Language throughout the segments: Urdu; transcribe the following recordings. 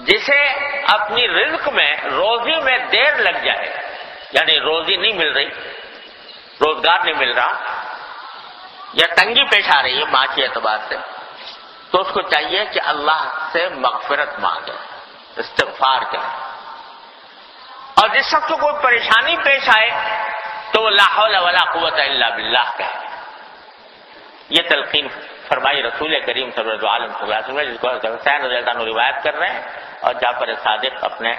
جسے اپنی رزق میں روزی میں دیر لگ جائے، یعنی روزی نہیں مل رہی، روزگار نہیں مل رہا یا تنگی پیش آ رہی ہے معاشی اعتبار سے، تو اس کو چاہیے کہ اللہ سے مغفرت مانگے، استغفار کرے، اور جس وقت کو کوئی پریشانی پیش آئے تو وہ لا حول ولا قوت الا باللہ کہے۔ یہ تلقین فرمائی رسول کریم صلی اللہ علیہ وسلم، جس کو حسین رضی اللہ عنہ روایت کر رہے ہیں اور جعفر صادق اپنے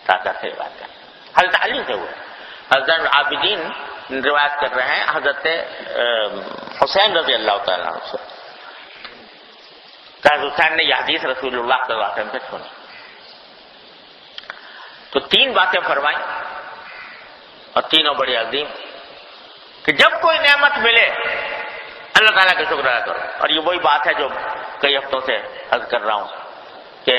دادا سے روایت کر رہے ہیں، حضرت علی سے ہوئے، حضرت عابدین روایت کر رہے ہیں حضرت حسین رضی اللہ تعالیٰ عنہ سے، حضرت حسین نے یہ حدیث رسول اللہ صلی اللہ علیہ وسلم سے سنی۔ تو تین باتیں فرمائیں اور تینوں بڑی عظیم، کہ جب کوئی نعمت ملے اللہ تعالیٰ کا شکر ادا کرو، اور یہ وہی بات ہے جو کئی ہفتوں سے عرض کر رہا ہوں کہ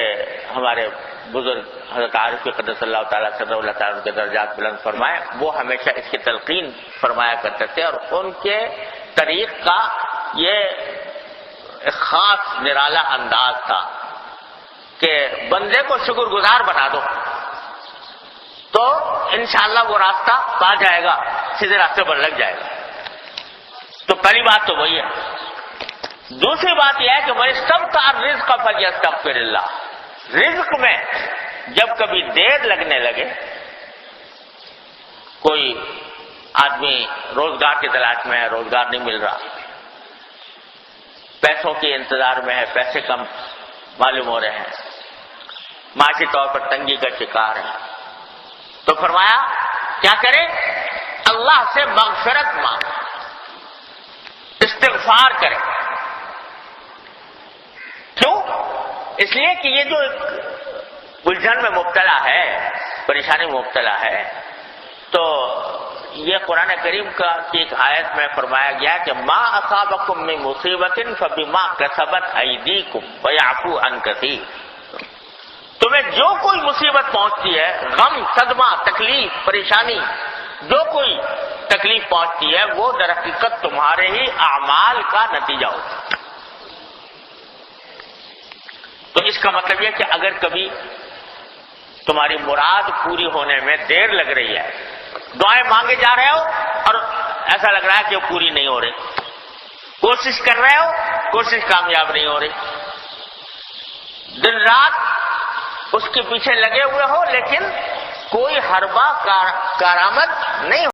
ہمارے بزرگ حضرت عارف قدس اللہ تعالیٰ صدر اللہ تعالیٰ کے درجات بلند فرمائے، وہ ہمیشہ اس کی تلقین فرمایا کرتے تھے، اور ان کے طریق کا یہ ایک خاص نرالا انداز تھا کہ بندے کو شکر گزار بنا دو تو انشاءاللہ وہ راستہ پا جائے گا، سیدھے راستے پر لگ جائے گا۔ تو پہلی بات تو وہی ہے۔ دوسری بات یہ ہے کہ من استبطأ الرزق فلیستغفر اللہ، رزق میں جب کبھی دیر لگنے لگے، کوئی آدمی روزگار کی تلاش میں ہے، روزگار نہیں مل رہا، پیسوں کے انتظار میں ہے، پیسے کم معلوم ہو رہے ہیں، معاشی طور پر تنگی کا شکار ہے، تو فرمایا کیا کرے؟ اللہ سے مغفرت مانگے، استغفار کرے۔ کیوں؟ اس لیے کہ یہ جو الجھن میں مبتلا ہے، پریشانی میں مبتلا ہے، تو یہ قرآن کریم کی ایک آیت میں فرمایا گیا کہ ما اصابکم من مصیبت فبما کسبت ایدیکم ویعفو عن کثیر، تمہیں جو کوئی مصیبت پہنچتی ہے، غم، صدمہ، تکلیف، پریشانی، جو کوئی تکلیف پہنچتی ہے وہ در حقیقت تمہارے ہی اعمال کا نتیجہ ہوتا ہے۔ تو اس کا مطلب یہ کہ اگر کبھی تمہاری مراد پوری ہونے میں دیر لگ رہی ہے، دعائیں مانگے جا رہے ہو اور ایسا لگ رہا ہے کہ وہ پوری نہیں ہو رہی، کوشش کر رہے ہو، کوشش کامیاب نہیں ہو رہی، دن رات اس کے پیچھے لگے ہوئے ہو لیکن کوئی حربہ کارآمد نہیں ہو